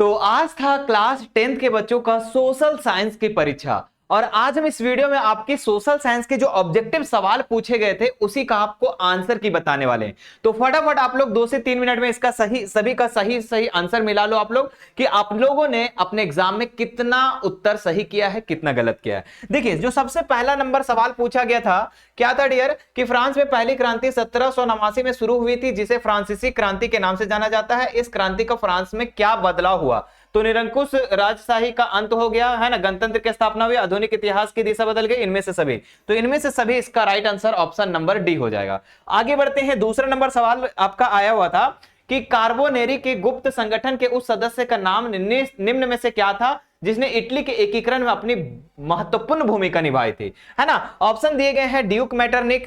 तो आज था क्लास 10th के बच्चों का सोशल साइंस की परीक्षा और आज हम इस वीडियो में आपकी सोशल साइंस के जो ऑब्जेक्टिव सवाल पूछे गए थे उसी का आपको आंसर की बताने वाले हैं। तो फटाफट आप लोग 2 से 3 मिनट में इसका सभी का सही आंसर मिला लो आप लोग कि आप लोगों ने अपने एग्जाम में कितना उत्तर सही किया है, कितना गलत किया है। देखिए, जो सबसे पहला नंबर सवाल पूछा गया था क्या था डियर, कि फ्रांस में पहली क्रांति 1789 में शुरू हुई थी जिसे फ्रांसीसी क्रांति के नाम से जाना जाता है। इस क्रांति का फ्रांस में क्या बदलाव हुआ? तो निरंकुश राजशाही का अंत हो गया है ना, गणतंत्र की स्थापना हुई, आधुनिक इतिहास की दिशा बदल गई, इनमें से सभी। तो इनमें से सभी इसका right answer option number D हो जाएगा। आगे बढ़ते हैं, दूसरा नंबर सवाल आपका आया हुआ था कि कार्बोनेरी के गुप्त संगठन के उस सदस्य का नाम निम्न में से क्या था जिसने इटली के एकीकरण में अपनी महत्वपूर्ण भूमिका निभाई थी, है ना। ऑप्शन दिए गए हैं ड्यूक मेटरनिक,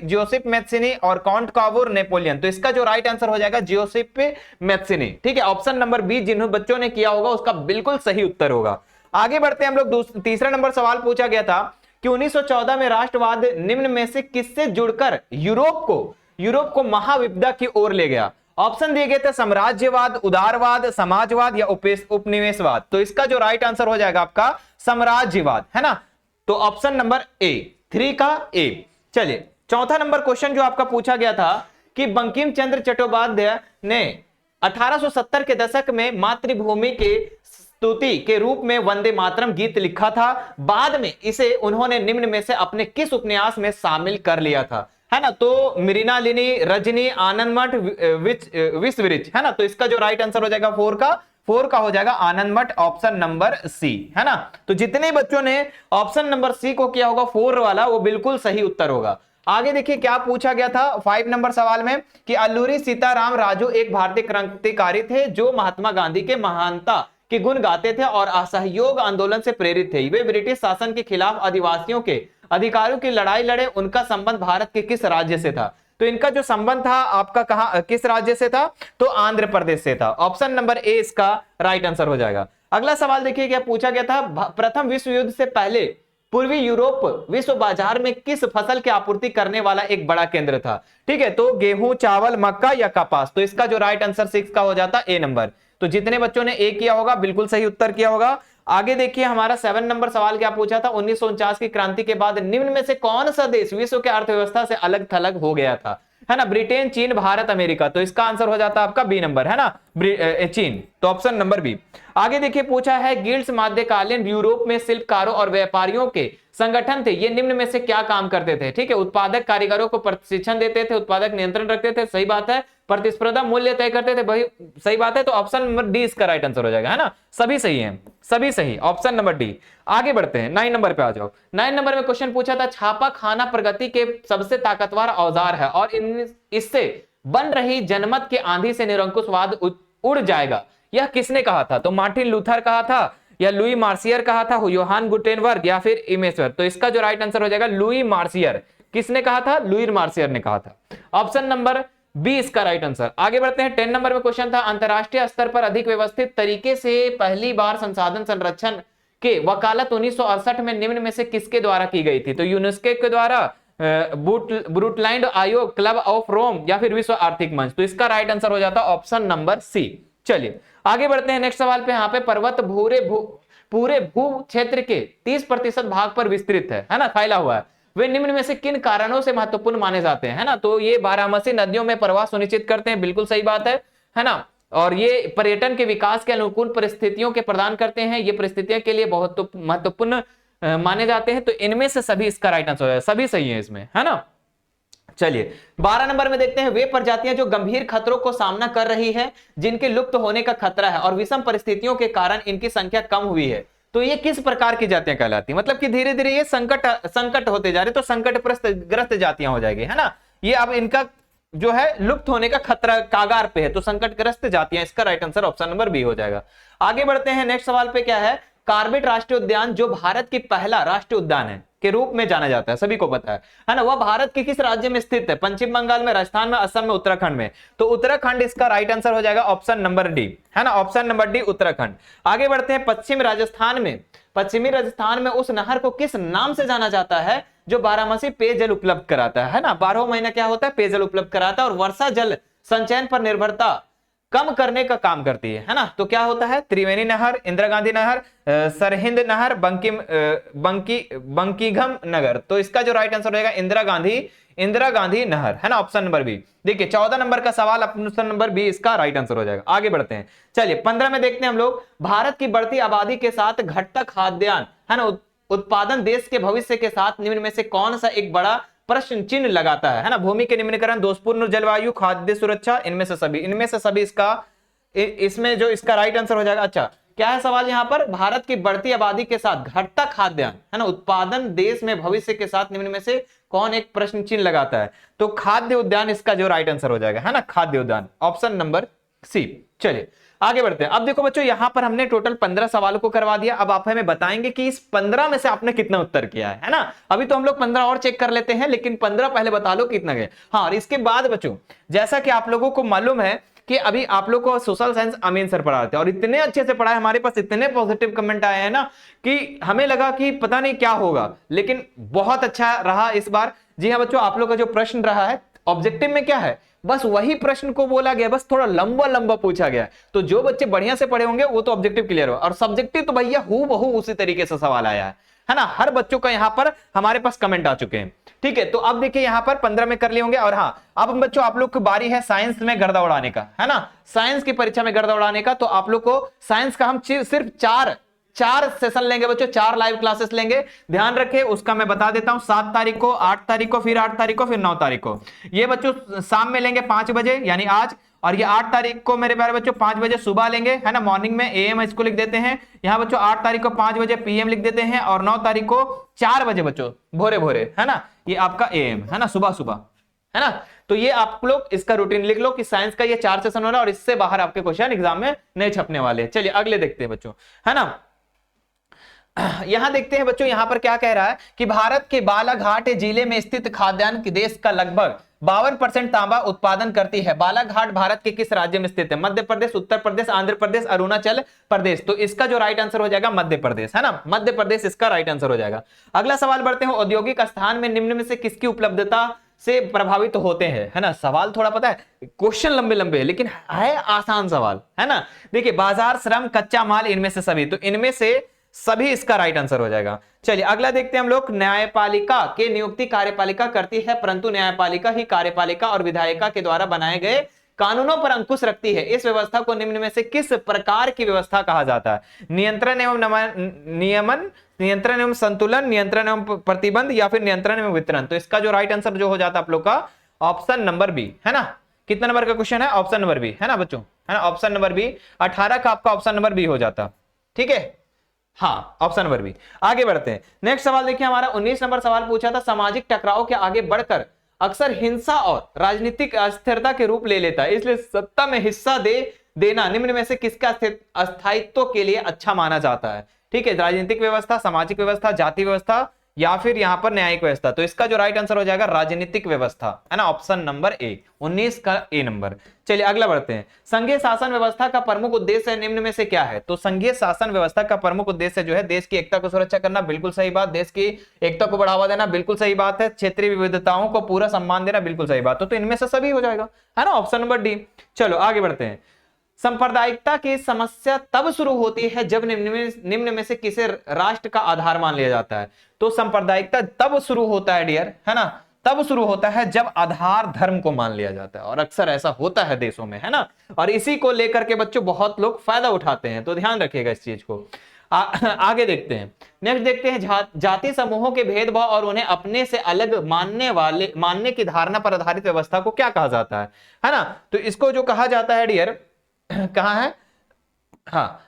जोसेफ मैत्सिनी और काउंट कावूर, नेपोलियन। तो इसका जो राइट आंसर हो जाएगा जोसेफ मैत्सिनी। ठीक है, ऑप्शन नंबर बी जिन्होंने बच्चों ने किया होगा उसका बिल्कुल सही उत्तर होगा। आगे बढ़ते हैं हम लोग, तीसरा नंबर सवाल पूछा गया था कि 1914 में राष्ट्रवाद निम्न में से किससे जुड़कर यूरोप को महाविपदा की ओर ले गया? ऑप्शन दिए गए थे साम्राज्यवाद, उदारवाद, समाजवाद या उपनिवेशवाद। तो इसका जो राइट आंसर हो जाएगा आपका साम्राज्यवाद, है ना। तो ऑप्शन नंबर ए, 3 का ए। चलिए, चौथा नंबर क्वेश्चन जो आपका पूछा गया था कि बंकिम चंद्र चट्टोपाध्याय ने 1870 के दशक में मातृभूमि के स्तुति के रूप में वंदे मातरम गीत लिखा था। बाद में इसे उन्होंने निम्न में से अपने किस उपन्यास में शामिल कर लिया था, है ना। तो मृणालिनी, रजनी, आनंदमठ, विश्ववृक्ष, है ना। तो इसका जो राइट आंसर हो जाएगा 4 का हो जाएगा आनंदमठ, ऑप्शन नंबर सी, है ना। तो जितने बच्चों ने ऑप्शन नंबर सी को किया होगा 4 वाला, वो बिल्कुल सही उत्तर होगा। आगे देखिए क्या पूछा गया था 5 नंबर सवाल में कि अल्लूरी सीताराम राजू एक भारतीय क्रांतिकारी थे जो महात्मा गांधी के महानता के गुण गाते थे और असहयोग आंदोलन से प्रेरित थे। वे ब्रिटिश शासन के खिलाफ आदिवासियों के अधिकारों की लड़ाई लड़े। उनका संबंध भारत के किस राज्य से था? तो इनका जो संबंध था आपका कहां, किस राज्य से था? तो आंध्र प्रदेश से था। ऑप्शन नंबर ए इसका राइट आंसर हो जाएगा। अगला सवाल देखिए क्या पूछा गया था, प्रथम विश्व युद्ध से पहले पूर्वी यूरोप विश्व बाजार में किस फसल की आपूर्ति करने वाला एक बड़ा केंद्र था? ठीक है, तो गेहूं, चावल, मक्का या कपास। तो इसका जो राइट आंसर 6 का हो जाता ए नंबर। तो जितने बच्चों ने ए किया होगा बिल्कुल सही उत्तर किया होगा। आगे देखिए हमारा 7 नंबर सवाल क्या पूछा था, 1949 की क्रांति के बाद निम्न में से कौन सा देश विश्व के अर्थव्यवस्था से अलग थलग हो गया था, है ना। ब्रिटेन, चीन, भारत, अमेरिका। तो इसका आंसर हो जाता है आपका बी नंबर, है ना, चीन। तो ऑप्शन नंबर बी। आगे देखिए पूछा है गिल्ड्स मध्यकालीन यूरोप में शिल्पकारों और व्यापारियों के संगठन थे, ये निम्न में से क्या काम करते थे? ठीक है, उत्पादक कारीगरों को प्रशिक्षण देते थे, उत्पादक नियंत्रण रखते थे, सही बात है, प्रतिस्पर्धा मूल्य तय करते थे, भाई सही बात है। तो ऑप्शन नंबर डी इसका राइट आंसर हो जाएगा, है ना। सभी सही हैं, सभी सही, ऑप्शन नंबर डी। आगे बढ़ते हैं 9 नंबर पे आ जाओ। 9 नंबर में क्वेश्चन पूछा था छापा खाना प्रगति के सबसे ताकतवर औजार है और इससे बन रही जनमत के आंधी से निरंकुशवाद उड़ जाएगा, यह किसने कहा था? तो मार्टिन लूथर कहा था या लुई मार्सियर कहा था, योहान गुटेनबर्ग या फिर इमेश्वर। तो इसका जो राइट आंसर हो जाएगा लुई मार्सियर। किसने कहा था? लुई मार्सियर ने कहा था। ऑप्शन नंबर बी इसका राइट आंसर। आगे बढ़ते हैं 10 नंबर में क्वेश्चन था अंतरराष्ट्रीय स्तर पर अधिक व्यवस्थित तरीके से पहली बार संसाधन संरक्षण के वकालत 1968 में निम्न में से किसके द्वारा की गई थी? तो यूनेस्को के द्वारा, ब्रुटलैंड आयोग, क्लब ऑफ रोम या फिर विश्व आर्थिक मंच। तो इसका राइट आंसर हो जाता है ऑप्शन नंबर सी। चलिए आगे बढ़ते हैं नेक्स्ट सवाल पे। यहाँ पे पर्वत पूरे भू क्षेत्र के 30% भाग पर विस्तृत है ना, फैला हुआ है। वे निम्न में से किन कारणों से महत्वपूर्ण माने जाते हैं, है ना। तो ये बारहमासी नदियों में प्रवाह सुनिश्चित करते हैं, बिल्कुल सही बात है ना। और ये पर्यटन के विकास के अनुकूल परिस्थितियों के प्रदान करते हैं, ये परिस्थितियों के लिए बहुत महत्वपूर्ण माने जाते हैं। तो इनमें से सभी इसका राइट आंसर है, सभी सही है इसमें, है ना। चलिए 12 नंबर में देखते हैं वे प्रजातियां जो गंभीर खतरों को सामना कर रही है, जिनके लुप्त होने का खतरा है और विषम परिस्थितियों के कारण इनकी संख्या कम हुई है, तो ये किस प्रकार की जातियां कहलाती हैं? मतलब कि धीरे धीरे ये संकट होते जा रहे, तो संकटग्रस्त जातियां हो जाएगी, है ना। ये अब इनका जो है लुप्त होने का खतरा कागार पे है, तो संकटग्रस्त जातियां। इसका right answer option number B हो जाएगा। आगे बढ़ते हैं नेक्स्ट सवाल पे क्या है, कार्बेट राष्ट्रीय उद्यान जो भारत की पहला राष्ट्रीय उद्यान है के रूप में जाना जाता है, सभी को पता है ना, वह भारत के किस राज्य में स्थित है? पश्चिम बंगाल में, राजस्थान में, असम में, उत्तराखंड में। तो उत्तराखंड इसका राइट आंसर हो जाएगा ऑप्शन नंबर डी, है ना, ऑप्शन नंबर डी उत्तराखंड। आगे बढ़ते हैं पश्चिमी राजस्थान में उस नहर को किस नाम से जाना जाता है जो बारहमासी पेयजल उपलब्ध कराता है ना। 12 महीना क्या होता है? पेयजल उपलब्ध कराता है और वर्षा जल संचयन पर निर्भरता कम करने का काम करती है ना। तो क्या होता है, त्रिवेणी नहर, इंदिरा गांधी नहर, सरहिंद नहर, बंकिंघम नगर। तो इसका जो राइट आंसर रहेगा इंदिरा गांधी नहर, है ना, ऑप्शन नंबर बी। देखिए 14 नंबर का सवाल, ऑप्शन नंबर बी इसका राइट आंसर हो जाएगा। आगे बढ़ते हैं, चलिए 15 में देखते हैं हम लोग, भारत की बढ़ती आबादी के साथ घटता खाद्यान्न, है ना, उत्पादन देश के भविष्य के साथ निम्न में से कौन सा एक बड़ा प्रश्न चिन्ह लगाता है ना। भूमि के निम्नीकरण, दोषपूर्ण जलवायु, खाद्य सुरक्षा, इनमें से सभी इसका, इसमें जो इसका राइट आंसर हो जाएगा। अच्छा, क्या है सवाल यहां पर, भारत की बढ़ती आबादी के साथ घटता खाद्यान्न, है ना, उत्पादन देश में भविष्य के साथ निम्न में से कौन एक प्रश्न चिन्ह लगाता है। तो खाद्य उद्यान इसका जो राइट आंसर हो जाएगा, है ना, खाद्य उद्यान, ऑप्शन नंबर सी। चलिए आगे बढ़ते हैं। अब देखो बच्चों, यहां पर हमने टोटल 15 सवालों को करवा दिया। अब आप हमें बताएंगे कि इस 15 में से आपने कितना उत्तर किया है ना। अभी तो हम लोग 15 और चेक कर लेते हैं, लेकिन 15 पहले बता लो कितना गए। हाँ, और इसके बाद बच्चों, जैसा कि आप लोगों को मालूम है कि अभी आप लोग को सोशल साइंस अमीन सर पढ़ाते हैं और इतने अच्छे से पढ़ाए, हमारे पास इतने पॉजिटिव कमेंट आए हैं ना कि हमें लगा कि पता नहीं क्या होगा, लेकिन बहुत अच्छा रहा इस बार। जी हाँ बच्चों, आप लोग का जो प्रश्न रहा है ऑब्जेक्टिव में क्या है, बस वही प्रश्न को बोला गया, बस थोड़ा लंबा लंबा पूछा गया। तो जो बच्चे बढ़िया से पढ़े होंगे वो तो ऑब्जेक्टिव क्लियर हो, और सब्जेक्टिव तो भैया हूबहू उसी तरीके से सवाल आया है ना। हर बच्चों का यहाँ पर हमारे पास कमेंट आ चुके हैं। ठीक है, तो अब देखिए यहाँ पर 15 में कर लिए होंगे। और हाँ, अब बच्चों आप लोग की बारी है साइंस में गर्दा उड़ाने का, है ना, साइंस की परीक्षा में गर्दा उड़ाने का। तो आप लोग को साइंस का हम सिर्फ चार सेशन लेंगे बच्चों, 4 लाइव क्लासेस लेंगे। ध्यान रखें, उसका मैं बता देता हूं, 7 तारीख को, 8 तारीख को, फिर 8 तारीख को, फिर 9 तारीख को। ये बच्चों शाम में लेंगे 5 बजे, यानी आज। और ये 8 तारीख को मेरे प्यारे बच्चों 5 बजे सुबह लेंगे, है ना, मॉर्निंग में AM इसको लिख देते हैं। यहाँ बच्चों 8 तारीख को 5 बजे PM लिख देते हैं, और 9 तारीख को 4 बजे बच्चों भोरे भोरे, है ना, ये आपका AM है ना, सुबह सुबह, है ना। तो ये आप लोग इसका रूटीन लिख लो कि साइंस का ये 4 सेशन हो रहा है, और इससे बाहर आपके क्वेश्चन एग्जाम में नहीं छपने वाले। चलिए अगले देखते हैं बच्चों, है ना। यहां देखते हैं बच्चों, यहां पर क्या कह रहा है कि भारत के बालाघाट जिले में स्थित खाद्यान्न की देश का लगभग 52% तांबा उत्पादन करती है। बालाघाट भारत के किस राज्य में स्थित है? मध्य प्रदेश, उत्तर प्रदेश, आंध्र प्रदेश, अरुणाचल प्रदेश। तो इसका जो राइट आंसर हो जाएगा मध्य प्रदेश, है ना, मध्य प्रदेश इसका राइट आंसर हो जाएगा। अगला सवाल बढ़ते हैं, औद्योगिक स्थान में निम्न में से किसकी उपलब्धता से प्रभावित होते हैं, है ना। सवाल थोड़ा पता है, क्वेश्चन लंबे लंबे है, लेकिन है आसान सवाल, है ना। देखिए बाजार, श्रम, कच्चा माल, इनमें से सभी, तो इनमें से सभी इसका राइट आंसर हो जाएगा। चलिए अगला देखते हैं हम लोग, न्यायपालिका के नियुक्ति कार्यपालिका करती है, परंतु न्यायपालिका ही कार्यपालिका और विधायिका के द्वारा बनाए गए कानूनों पर अंकुश रखती है। इस व्यवस्था को निम्न में से किस प्रकार की व्यवस्था कहा जाता है? नियंत्रण एवं नियमन, नियंत्रण एवं संतुलन, नियंत्रण एवं प्रतिबंध, या फिर नियंत्रण एवं वितरण। तो इसका जो राइट आंसर जो हो जाता है आप लोग का ऑप्शन नंबर बी, है ना। कितना नंबर का क्वेश्चन है? ऑप्शन नंबर बी, है ना बच्चों, है ना, ऑप्शन नंबर बी। 18 का आपका ऑप्शन नंबर बी हो जाता। ठीक है, हाँ, ऑप्शन नंबर बी। आगे बढ़ते हैं, नेक्स्ट सवाल देखिए, हमारा 19 नंबर सवाल पूछा था, सामाजिक टकराव के आगे बढ़कर अक्सर हिंसा और राजनीतिक अस्थिरता के रूप ले लेता है, इसलिए सत्ता में हिस्सा देना निम्न में से किसका अस्थायित्व के लिए अच्छा माना जाता है? ठीक है, राजनीतिक व्यवस्था, सामाजिक व्यवस्था, जाति व्यवस्था, या फिर यहां पर न्यायिक व्यवस्था। तो इसका जो राइट आंसर हो जाएगा राजनीतिक व्यवस्था, है ना, ऑप्शन नंबर ए, 19 का ए नंबर। चलिए अगला बढ़ते हैं, संघीय शासन व्यवस्था का प्रमुख उद्देश्य निम्न में से क्या है? तो संघीय शासन व्यवस्था का प्रमुख उद्देश्य जो है देश की एकता को सुरक्षा करना, बिल्कुल सही बात, देश की एकता को बढ़ावा देना, बिल्कुल सही बात है, क्षेत्रीय विविधताओं को पूरा सम्मान देना, बिल्कुल सही बात। तो इनमें से सभी हो जाएगा, है ना, ऑप्शन नंबर डी। चलो आगे बढ़ते हैं, सांप्रदायिकता की समस्या तब शुरू होती है जब निम्न में से किसे राष्ट्र का आधार मान लिया जाता है? तो सांप्रदायिकता तब शुरू होता है डियर, है ना, तब शुरू होता है जब आधार धर्म को मान लिया जाता है, और अक्सर ऐसा होता है देशों में, है ना, और इसी को लेकर के बच्चों बहुत लोग फायदा उठाते हैं, तो ध्यान रखिएगा इस चीज को। आगे देखते हैं, नेक्स्ट देखते हैं, जाति समूहों के भेदभाव और उन्हें अपने से अलग मानने की धारणा पर आधारित व्यवस्था को क्या कहा जाता है ना। तो इसको जो कहा जाता है डियर, कहां है, हाँ,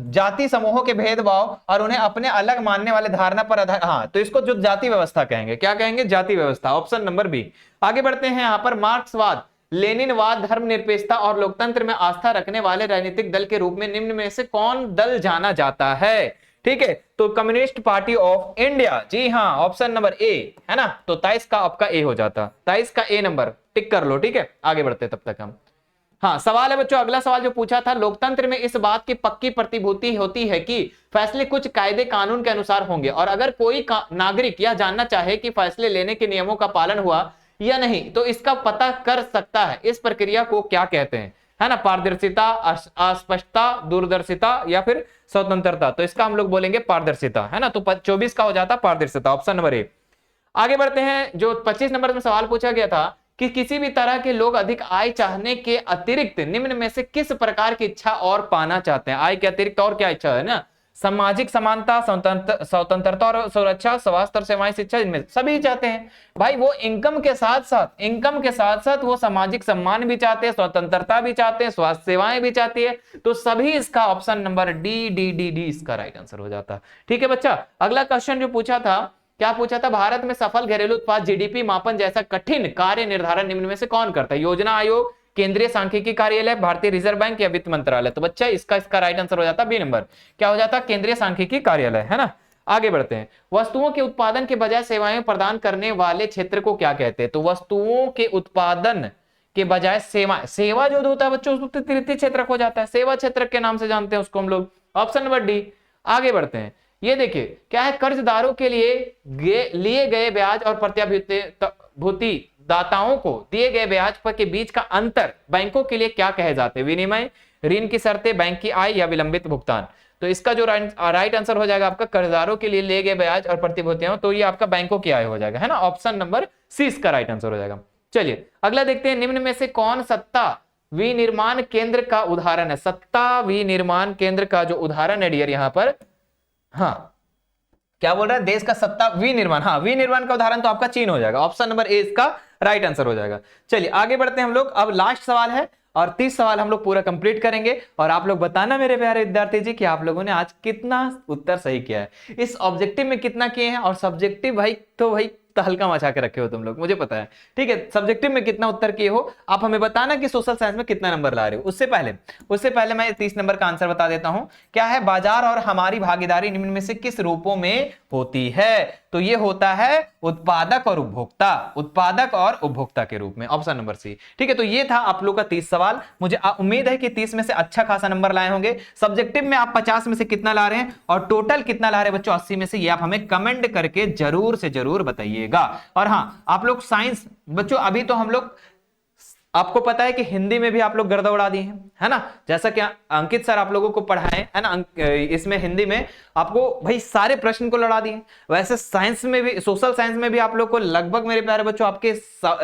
जाति समूहों के भेदभाव और उन्हें अपने अलग मानने वाले धारणा पर आधार, हाँ, तो इसको जो जाति व्यवस्था कहेंगे, क्या कहेंगे? जाति व्यवस्था, ऑप्शन नंबर बी। आगे बढ़ते हैं, यहां पर मार्क्सवाद, लेनिनवाद, धर्मनिरपेक्षता और लोकतंत्र में आस्था रखने वाले राजनीतिक दल के रूप में निम्न में से कौन दल जाना जाता है? ठीक है, तो कम्युनिस्ट पार्टी ऑफ इंडिया, जी हाँ, ऑप्शन नंबर ए, है ना। तो 23 का आपका ए हो जाता, 23 का ए नंबर टिक कर लो। ठीक है, आगे बढ़ते तब तक हम, हाँ, सवाल है बच्चों, अगला सवाल जो पूछा था, लोकतंत्र में इस बात की पक्की प्रतिभूति होती है कि फैसले कुछ कायदे कानून के अनुसार होंगे, और अगर कोई नागरिक यह जानना चाहे कि फैसले लेने के नियमों का पालन हुआ या नहीं तो इसका पता कर सकता है। इस प्रक्रिया को क्या कहते हैं? है ना, पारदर्शिता, अस्पष्टता, दूरदर्शिता या फिर स्वतंत्रता, तो इसका हम लोग बोलेंगे पारदर्शिता, है ना। तो 24 का हो जाता पारदर्शिता, ऑप्शन नंबर ए। आगे बढ़ते हैं, जो 25 नंबर में सवाल पूछा गया था कि किसी भी तरह के लोग अधिक आय चाहने के अतिरिक्त निम्न में से किस प्रकार की इच्छा और पाना चाहते हैं। आय के अतिरिक्त और क्या इच्छा है ना, सामाजिक समानता, स्वतंत्रता और सुरक्षा, स्वास्थ्य और सेवाएं, शिक्षा, इनमें सभी चाहते हैं भाई। वो इनकम के साथ साथ वो सामाजिक सम्मान भी चाहते हैं, स्वतंत्रता भी चाहते हैं, स्वास्थ्य सेवाएं भी चाहती है, तो सभी इसका option number D D D D इसका राइट आंसर हो जाता है। ठीक है बच्चा, अगला क्वेश्चन जो पूछा था, क्या पूछा था, भारत में सफल घरेलू उत्पाद जीडीपी मापन जैसा कठिन कार्य निर्धारण निम्न में से कौन करता है। योजना आयोग, केंद्रीय सांख्यिकी कार्यालय, भारतीय रिजर्व बैंक या वित्त मंत्रालय। तो बच्चा इसका राइट आंसर हो जाता बी नंबर, क्या हो जाता, केंद्रीय सांख्यिकी कार्यालय, है ना। आगे बढ़ते हैं, वस्तुओं के उत्पादन के बजाय सेवाएं प्रदान करने वाले क्षेत्र को क्या कहते हैं। तो वस्तुओं के उत्पादन के बजाय सेवा जो होता है बच्चों, उसको तृतीय क्षेत्र हो जाता है, सेवा क्षेत्र के नाम से जानते हैं उसको हम लोग, ऑप्शन नंबर डी। आगे बढ़ते हैं, ये देखिए क्या है, कर्जदारों के लिए गए ब्याज और प्रतिभूति दाताओं को दिए गए ब्याज पर के बीच का अंतर बैंकों के लिए क्या कहे जाते हैं। विनिमय, ऋण की शर्तें, बैंक की आय या विलंबित भुगतान। तो इसका जो राइट आंसर हो जाएगा आपका, कर्जदारों के लिए लिए गए ब्याज और प्रतिभूतियों, तो ये आपका बैंकों की आय हो जाएगा, है ना, ऑप्शन नंबर सी इसका राइट आंसर हो जाएगा। चलिए अगला देखते हैं, निम्न में से कौन सत्ता विनिर्माण केंद्र का उदाहरण है। सत्ता विनिर्माण केंद्र का जो उदाहरण है डियर यहाँ पर, हाँ क्या बोल रहा है, देश का सत्ता विनिर्माण, हाँ विनिर्माण का उदाहरण तो आपका चीन हो जाएगा, ऑप्शन नंबर ए इसका राइट आंसर हो जाएगा। चलिए आगे बढ़ते हैं हम लोग, अब लास्ट सवाल है और 30 सवाल हम लोग पूरा कंप्लीट करेंगे और आप लोग बताना मेरे प्यारे विद्यार्थी जी कि आप लोगों ने आज कितना उत्तर सही किया है, इस ऑब्जेक्टिव में कितना किए हैं, और सब्जेक्टिव भाई तो भाई हल्का मचा के रखे हो तुम लोग, मुझे पता है। ठीक है, सब्जेक्टिव में कितना उत्तर किए हो, आप हमें बताना कि सोशल साइंस में कितना नंबर ला रहे हो। उससे पहले मैं 30 नंबर का आंसर बता देता हूं, क्या है, बाजार और हमारी भागीदारी निम्न में से किस रूपों में होती है। तो ये होता है उत्पादक और उपभोक्ता के रूप में, ऑप्शन नंबर सी। ठीक है, तो ये था आप लोग का 30 सवाल, मुझे उम्मीद है कि 30 में से अच्छा खासा नंबर लाए होंगे। सब्जेक्टिव में आप 50 में से कितना ला रहे हैं और टोटल कितना ला रहे हैं बच्चों 80 में से, ये आप हमें कमेंट करके जरूर से जरूर बताइएगा। और हाँ आप लोग साइंस बच्चों, अभी तो हम लोग, आपको पता है कि हिंदी में भी आप लोग गर्दा उड़ा दिए हैं, है ना, जैसा कि अंकित सर आप लोगों को पढ़ाए है ना, इसमें हिंदी में आपको भाई सारे प्रश्न को लड़ा दिए। वैसे साइंस में भी, सोशल साइंस में भी आप लोग को लगभग मेरे प्यारे बच्चों आपके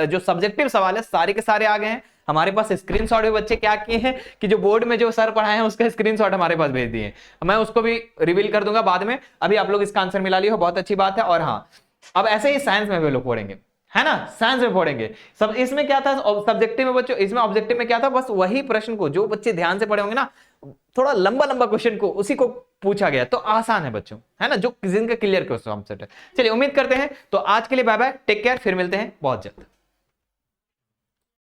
जो सब्जेक्टिव सवाल है सारे के सारे आ गए हैं। हमारे पास स्क्रीनशॉट भी बच्चे क्या किए हैं कि जो बोर्ड में जो सर पढ़ाए हैं उसका स्क्रीनशॉट हमारे पास भेज दिए, मैं उसको भी रिवील कर दूंगा बाद में। अभी आप लोग इसका आंसर मिला लिए हो, बहुत अच्छी बात है। और हाँ अब ऐसे ही साइंस में भी लोग पढ़ेंगे, है ना, साइंस में पढ़ेंगे सब। इसमें क्या था सब्जेक्टिव में बच्चों, इसमें ऑब्जेक्टिव में क्या था, बस वही प्रश्न को जो बच्चे ध्यान से पढ़े होंगे ना, थोड़ा लंबा लंबा क्वेश्चन को उसी को पूछा गया, तो आसान है बच्चों, है ना, जो जिनका क्लियर क्वेश्चन है। चलिए उम्मीद करते हैं, तो आज के लिए बाय बाय, टेक केयर, फिर मिलते हैं बहुत जल्द।